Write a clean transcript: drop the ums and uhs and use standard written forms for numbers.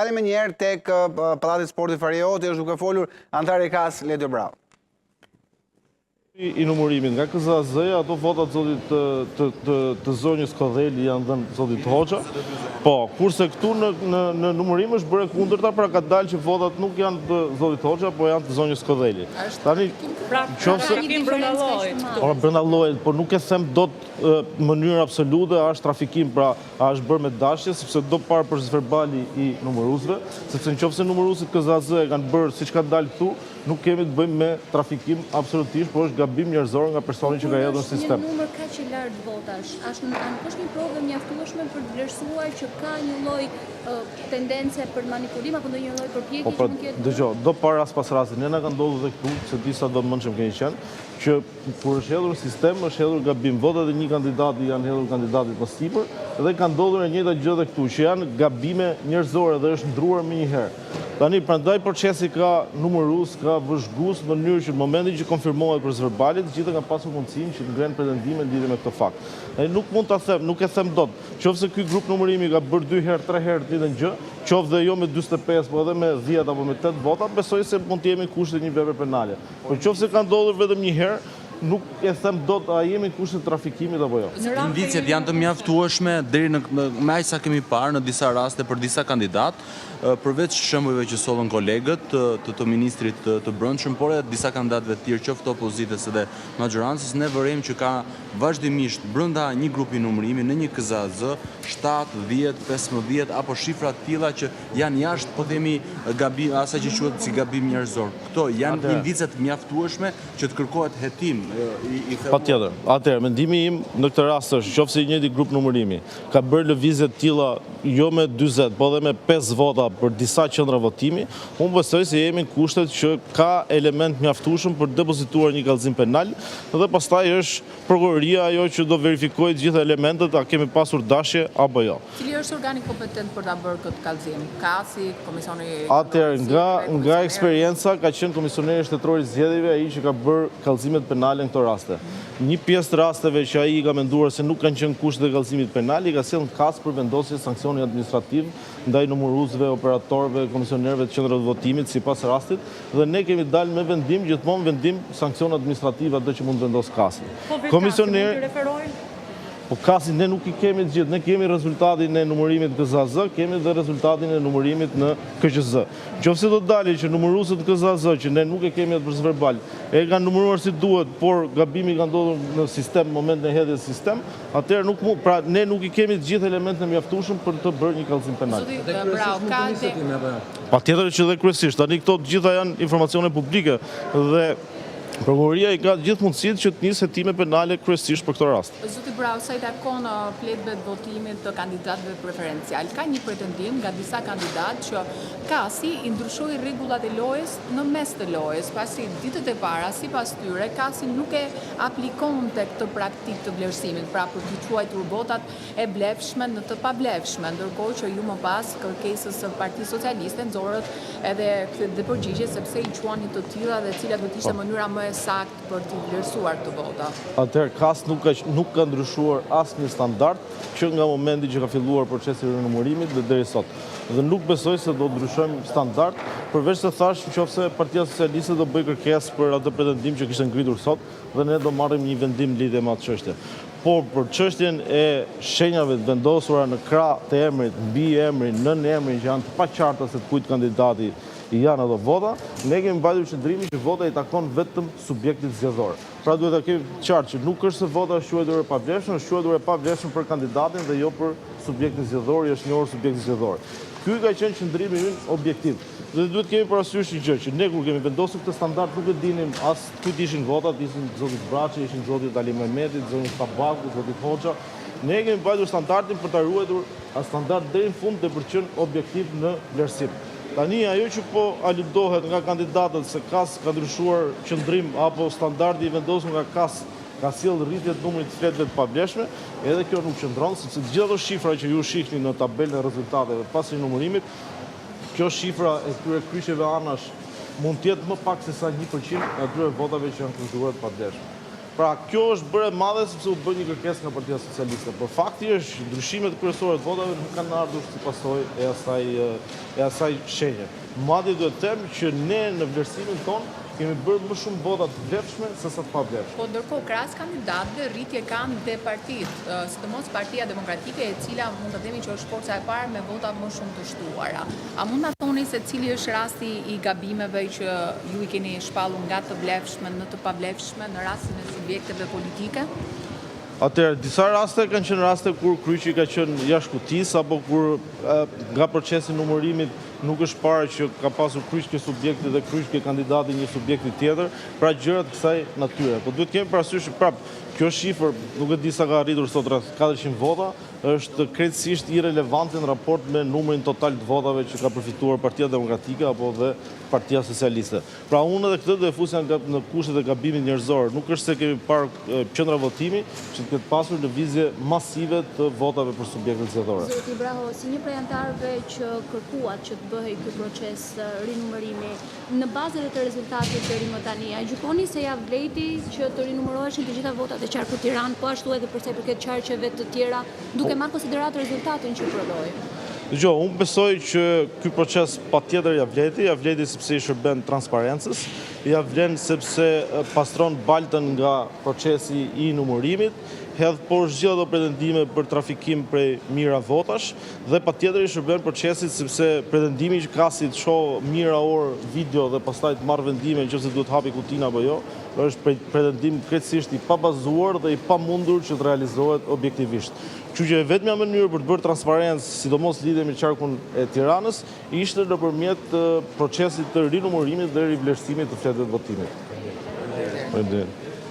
Dalim me njerë tek Pallati Sportit Farioti, është duke folur antari KAS Ledjo Brau. I numërimit nga KZAZ-ja, ato votat zotit të zonjës Kodheli janë dhënë zotit Hoxha. Po, kurse këtu në numërim është bërë kundërta, pra ka dalë që votat nuk janë të zotit Hoxha, po janë të zonjës Kodheli. Tani, trafikim brenda llojit. Brenda llojit, por nuk e them dot mënyrë absolute, është trafikim, pra është bërë me dashje, sepse do parë për verbali i numëruesve, sepse nëse numëruesit KZAZ kanë bërë siç ka dalë këtu, nuk kemi të bëjmë me trafikim absolutisht, por është gabim njerëzor nga personi që ka hedhur në sistem. Një numër kaq i lartë votash, është një provë mjaftueshme për të vlerësuar që ka një lloj tendence për manipulim apo ndonjë lloj përpjekje që mund të jetë. Dëgjoj, do para as pas rastit, ne na ka ndodhur edhe këtu, se disa do të mendshëm keni qenë, që kur është hedhur sistem, është hedhur gabim. Votat e një kandidati janë hedhur kandidatit më sipër, dhe ka ndodhur e njëjta gjë edhe këtu, që janë gabime njerëzore dhe është ndruar më një herë. Tani, prandaj procesi ka numërues, ka vëzhgues në mënyrë që në momentin që konfirmohet për zverbalit, të gjithë kanë pasur mundësinë që të ngrenë pretendime lidhur me këtë fakt. Nuk mund ta them, nuk e them dot. Qofse ky grup numërimi ka bërë 2 herë, 3 herë të njëjtën gjë, qoftë dhe jo me 45, por edhe me 10 apo me 8 vota, besoj se mund të jemi kushte një vepre penale. Por qofse ka ndodhur vetëm një herë, nuk e them dot a jemi kushte trafikimit apo jo. Indicet janë të mjaftueshme deri me aq sa kemi parë në disa raste për disa kandidat, përveç shembujve që sollën kolegët të ministrit të brendshëm, por edhe disa kandidatëve të tjerë, qoftë opozitës edhe maxhorancës, ne vërejmë që ka vazhdimisht brenda një grupi numërimi në një KZAZ 7, 10, 15 apo shifra të tilla që janë jashtë, po themi, gabim, asaj që quhet si gabim njerëzor. Këto janë indice të mjaftueshme që të kërkohet hetim i thellë. Patjetër. Atëherë, mendimi im në këtë rast është, qofse i njëjti grup numërimi ka bërë lëvizje të tilla jo me 40, po edhe me 5 vota për disa qendra votimi, unë besoj se jemi në kushtet që ka element mjaftueshëm për depozituar një kallëzim penal, dhe pastaj është prokuroria ajo që do verifikojë të gjitha elementet, a kemi pasur dashje apo jo. Cili është organi kompetent për ta bërë këtë kallëzim? KAS-i, Komisioni? Atëherë, nga eksperienca ka qenë Komisioneri Shtetëror i Zgjedhjeve ai që ka bërë kallëzimet penale në këto raste. Një pjesë të rasteve që ai ka menduar se nuk kanë qenë kushtet e kallëzimit penal, i ka sjellë KAS për vendosje sanksioni administrativ ndaj numëruesve, operatorëve, komisionerëve të qendrave të votimit sipas rastit, dhe ne kemi dalë me vendim, gjithmonë vendim sanksion administrativ atë që mund vendos KAS-i. Komisioneri Po KAS-i ne nuk i kemi të gjithë, ne kemi rezultatin e numërimit KZAZ, kemi dhe rezultatin e numërimit në KQZ. Qofse do të dalë që numëruesit KZAZ, që ne nuk e kemi atë për verbal, e kanë numëruar si duhet, por gabimi ka ndodhur në sistem, në moment në hedhjes sistem, atëherë nuk mund, pra ne nuk i kemi të gjithë elementet e mjaftueshëm për të bërë një kallëzim penal. Patjetër që dhe kryesisht, tani këto të gjitha janë informacione publike dhe prokuroria i ka gjithë mundësitë që të nisë hetime penale kryesisht për këtë rast. Zoti Brau, sa i takon pletëve të votimit të kandidatëve preferencial, ka një pretendim nga disa kandidatë që KAS-i i ndryshoi rregullat e lojës në mes të lojës, pasi ditët e para, sipas tyre, KAS-i nuk e aplikonte këtë praktikë të vlerësimit, pra për të quajtur votat e blefshme në të pablefshme, ndërkohë që ju më pas kërkesës së Partisë Socialiste nxorët edhe këtë përgjigje sepse i quani të tilla dhe cilat do të ishte mënyra më sakt për të vlerësuar të vota. Atëherë KAS nuk ka ndryshuar asnjë standard që nga momenti që ka filluar procesi i rinumërimit dhe deri sot. Dhe nuk besoj se do ndryshojmë standard, përveç se thash nëse Partia Socialiste do bëj kërkesë për atë pretendim që kishte ngritur sot dhe ne do marrim një vendim lidhje me atë çështje. Por për çështjen e shenjave të vendosura në krah të emrit, mbi emrin, nën emrin që janë të paqarta se të kujt kandidati janë ato vota, ne kemi mbajtur qëndrimin që vota i takon vetëm subjektit zgjedhor. Pra duhet ta kemi qartë që nuk është se vota është quajtur e pavlefshme, është quajtur e pavlefshme për kandidatin dhe jo për subjektin zgjedhor, është njohur subjekti zgjedhor. Ky ka qenë qëndrimi ynë objektiv. Dhe duhet kemi parasysh një gjë, që ne kur kemi vendosur këtë standard nuk e dinim as kujt ishin votat, ishin zotit Braçi, ishin zotit Ali Mehmeti, zotit Tabaku, zotit Hoxha. Ne kemi mbajtur standardin për ta ruajtur as standard deri në fund dhe për të qenë objektiv në vlerësim. Tani ajo që po aludohet nga kandidatët se KAS ka ndryshuar qëndrim apo standardi i vendosur nga KAS ka sjellë rritje të numrit të fletëve të pavlefshme, edhe kjo nuk qëndron, sepse të gjitha ato shifra që ju shihni në tabelën e rezultateve pas rinumërimit, kjo shifra e këtyre kryqeve anash mund të jetë më pak se sa 1% e atyre votave që janë konsideruar të pavlefshme. Pra, kjo është bërë e madhe sepse u bë një kërkesë nga Partia Socialiste. Por fakti është ndryshimet kryesore të votave nuk kanë ardhur si pasojë e asaj shenje. Madje duhet të them që ne në vlerësimin tonë kemi bërë më shumë vota të vlefshme se sa të pavlefshme. Po ndërkohë krahas kandidatëve rritje kanë dhe partitë, sidomos Partia Demokratike, e cila mund të themi që është forca e parë me vota më shumë të shtuara. A mund ta thoni se cili është rasti i gabimeve që ju i keni shpallur nga të vlefshme në të pavlefshme në rastin e subjekteve politike? Atëherë, disa raste kanë qenë raste kur kryqi ka qenë jashtë kutisë apo kur nga procesi numërimit nuk është parë që ka pasur kryq ke subjekti dhe kryq ke kandidati një subjekti tjetër, pra gjërat kësaj natyre. Po duhet kemi parasysh prapë kjo shifër, nuk e di sa ka arritur sot rreth 400 vota, është krejtësisht irelevante në raport me numrin total të votave që ka përfituar Partia Demokratike apo dhe Partia Socialiste. Pra unë edhe këtë do e fusja në kushtet e gabimit njerëzor. Nuk është se kemi parë qendra votimi që të ketë pasur lëvizje masive të votave për subjektet zgjedhore. Zoti Braho, si një prej anëtarëve që kërkuat që të bëhej ky proces rinumërimi, në bazë të rezultatit deri më tani, a gjykoni se ja vleti që të rinumëroheshin të gjitha votat e qarku Tiranë, po ashtu edhe për sa i përket qarqeve të tjera, duke marrë konsiderat rezultatin që prodhoi? Dgjoj, unë besoj që ky proces patjetër ja vleti sepse i shërben transparencës, ja vlen sepse pastron baltën nga procesi i numërimit, hedh poshtë gjithë ato pretendime për trafikim prej mijëra votash dhe patjetër i shërben procesit sepse pretendimi që ka si të shoh mijëra orë video dhe pastaj të marrë vendime nëse duhet hapi kutin apo jo, është pretendim krejtësisht i pabazuar dhe i pamundur që të realizohet objektivisht. Kështu që vetmja mënyrë për të bërë transparencë, sidomos lidhje me qarkun e Tiranës, ishte nëpërmjet procesit të rinumërimit dhe rivlerësimit të fletëve të votimit.